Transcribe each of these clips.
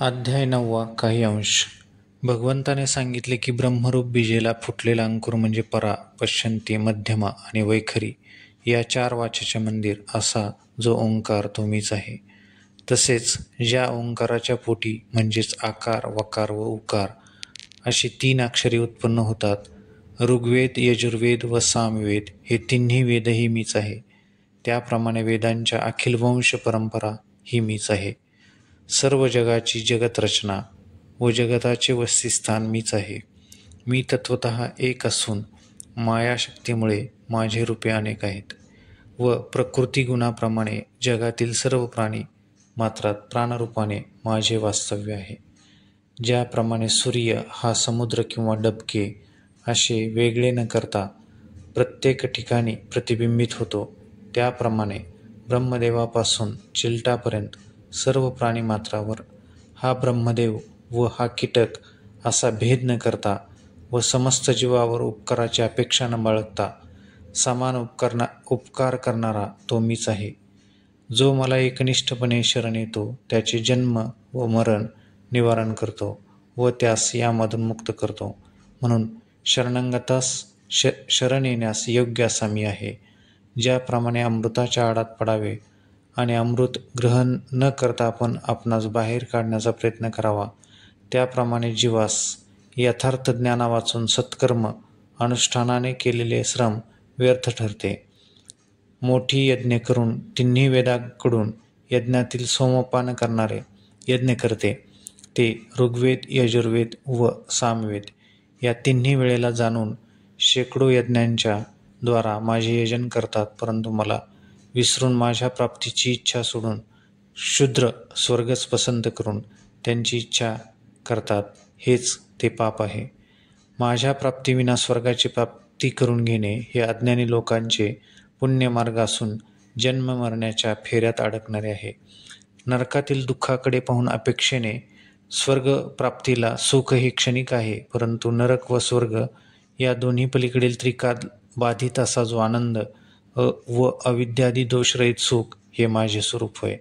अध्याय 9 काही अंश. भगवंताने सांगितले की ब्रह्मरूप बीजेला फुटलेला अंकुर म्हणजे परा, पश्यंती, मध्यमा आणि वैखरी या 4 वाचेचे मंदिर असा जो ओंकार तो मीच आहे. तसेच ज्या ओंकाराच्या पोटी म्हणजेच आकार, वकार व उकार अशी 3 अक्षरे उत्पन्न होतात, ऋग्वेद, यजुर्वेद व सामवेद हे तिन्ही वेदही मीच आहे. त्याप्रमाणे वेदांच्या अखिल वंश परंपरा ही मीच आहे. सर्व जगाची जगतरचना व जगताचे वसतिस्थान मीच आहे. मी तत्वतः एक असून मायाशक्तीमुळे माझे रूपे अनेक आहेत व प्रकृती गुणाप्रमाणे जगातील सर्व प्राणी मात्रात प्राणरूपाने माझे वास्तव्य आहे. ज्याप्रमाणे सूर्य हा समुद्र किंवा डबके असे वेगळे न करता प्रत्येक ठिकाणी प्रतिबिंबित होतो, त्याप्रमाणे ब्रह्मदेवापासून चिलटापर्यंत सर्व प्राणीमात्रावर हा ब्रह्मदेव व हा कीटक असा भेद न करता व समस्त जीवावर उपकाराची अपेक्षा न बाळगता समान उपकार करणारा तो मीच आहे. जो मला एकनिष्ठपणे शरण येतो त्याचे जन्म व मरण निवारण करतो व त्यास यामधून मुक्त करतो. म्हणून शरणागतास शरण येण्यास योग्य असा मी आहे. ज्याप्रमाणे अमृताच्या आडात पडावे आणि अमृत ग्रहण न करता आपण आपणास बाहेर काढण्याचा प्रयत्न करावा, त्याप्रमाणे जीवास यथार्थ ज्ञाना वाचून सत्कर्म अनुष्ठानाने केलेले श्रम व्यर्थ ठरते. मोठी यज्ञ करून तिन्ही वेदांकडून यज्ञातील सोमपान करणारे यज्ञकर्ते ते ऋग्वेद, यजुर्वेद व सामवेद या तिन्ही वेळेला जाणून शेकडो यज्ञांच्या द्वारा माझे यजन करतात, परंतु मला विसरून माझ्या प्राप्तीची इच्छा सोडून शूद्र स्वर्गच पसंत करून त्यांची इच्छा करतात, हेच ते पाप आहे. माझ्या प्राप्तीविना स्वर्गाची प्राप्ती करून घेणे हे अज्ञानी लोकांचे पुण्यमार्ग असून जन्म मरण्याच्या फेऱ्यात अडकणारे आहे. नरकातील दुःखाकडे पाहून अपेक्षेने स्वर्ग प्राप्तीला सुख हे क्षणिक आहे, परंतु नरक व स्वर्ग या दोन्ही पलीकडील त्रिकाल बाधित असा जो आनंद व अविद्यादी दोषरहित सुख हे माझे स्वरूप होय.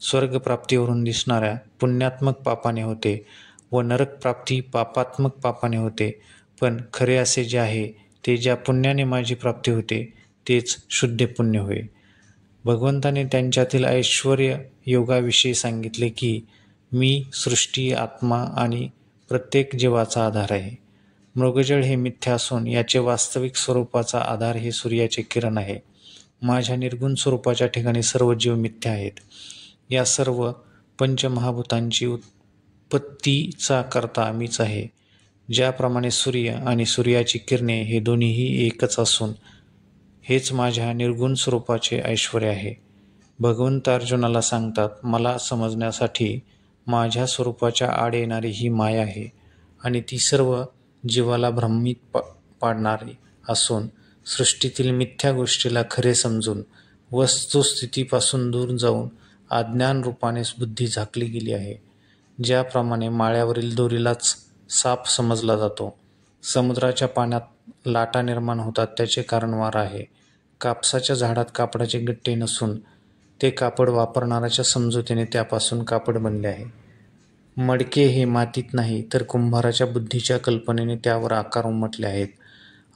स्वर्गप्राप्तीवरून दिसणाऱ्या पुण्यात्मक पापाने होते व नरकप्राप्ती पापात्मक पापाने होते, पण खरे असे जे आहे ते ज्या पुण्याने माझी प्राप्ती होते तेच शुद्ध पुण्य होय. भगवंताने त्यांच्यातील ऐश्वर्य योगाविषयी सांगितले की मी सृष्टी, आत्मा आणि प्रत्येक जीवाचा आधार आहे. मृगजळ हे मिथ्या असून याचे वास्तविक स्वरूपाचा आधार हे सूर्याचे किरण आहे. माझ्या निर्गुण स्वरूपाच्या ठिकाणी सर्व जीव मिथ्या आहेत. या सर्व पंचमहाभूतांची उत्पत्तीचा कर्ता मीच आहे. ज्याप्रमाणे सूर्य आणि सूर्याची किरणे हे दोन्हीही एकच असून हेच माझ्या निर्गुण स्वरूपाचे ऐश्वर्य आहे. भगवंत अर्जुनाला सांगतात, मला समजण्यासाठी माझ्या स्वरूपाच्या आड येणारी ही माया आहे आणि ती सर्व जीवाला भ्रमित पाडणारी असून सृष्टीतील मिथ्या गोष्टीला खरे समजून वस्तुस्थितीपासून दूर जाऊन अज्ञान रूपाने बुद्धी झाकली गेली आहे. ज्याप्रमाणे माळ्यावरील दोरीलाच साप समजला जातो, समुद्राच्या पाण्यात लाटा निर्माण होतात त्याचे कारण वारा आहे. कापसाच्या झाडात कापडाचे गट्टे नसून ते कापड वापरणाऱ्याच्या समजुतीने त्यापासून कापड बनले आहे. मडके हे मातीत नाही तर कुंभाराच्या बुद्धीच्या कल्पनेने त्यावर आकार उमटले आहेत.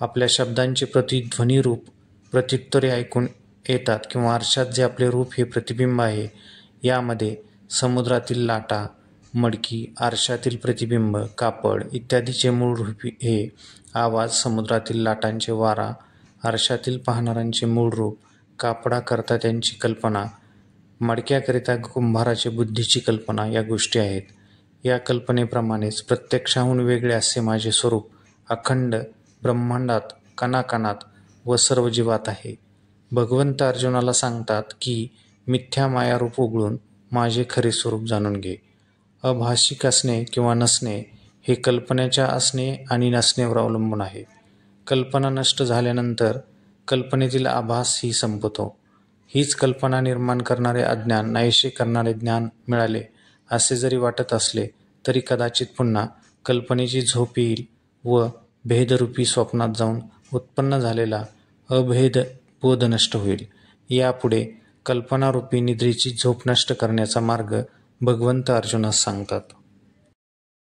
आपल्या शब्दांचे प्रतिध्वनी रूप प्रत्युत्तरे ऐकून येतात किंवा आरशात जे आपले रूप हे प्रतिबिंब आहे, यामध्ये समुद्रातील लाटा, मडकी, आरशातील प्रतिबिंब, कापड इत्यादीचे मूळ रूप हे आवाज, समुद्रातील लाटांचे वारा, आरशातील पाहणाऱ्यांचे मूळ रूप, कापडाकरता त्यांची कल्पना, मडक्याकरिता कुंभाराची बुद्धीची कल्पना या गोष्टी आहेत. या कल्पनेप्रमाणेच प्रत्यक्षाहून वेगळे असे माझे स्वरूप अखंड ब्रह्मांडात कणाकणात व सर्व जीवात आहे. भगवंत अर्जुनाला सांगतात की मिथ्या मायारूप उघडून माझे खरे स्वरूप जाणून घे. अभाषिक असणे किंवा नसणे हे कल्पनेच्या असणे आणि नसण्यावर अवलंबून आहे. कल्पना नष्ट झाल्यानंतर कल्पनेतील आभास ही संपतो. हीच कल्पना निर्माण करणारे अज्ञान नाहीसे करणारे ज्ञान मिळाले असे जरी वाटत असले तरी कदाचित पुन्हा कल्पनेची झोप येईल व भेदरूपी स्वप्नात जाऊन उत्पन्न झालेला अभेद बोध नष्ट होईल. यापुढे कल्पनारूपी निद्रेची झोप नष्ट करण्याचा मार्ग भगवंत अर्जुनास सांगतात.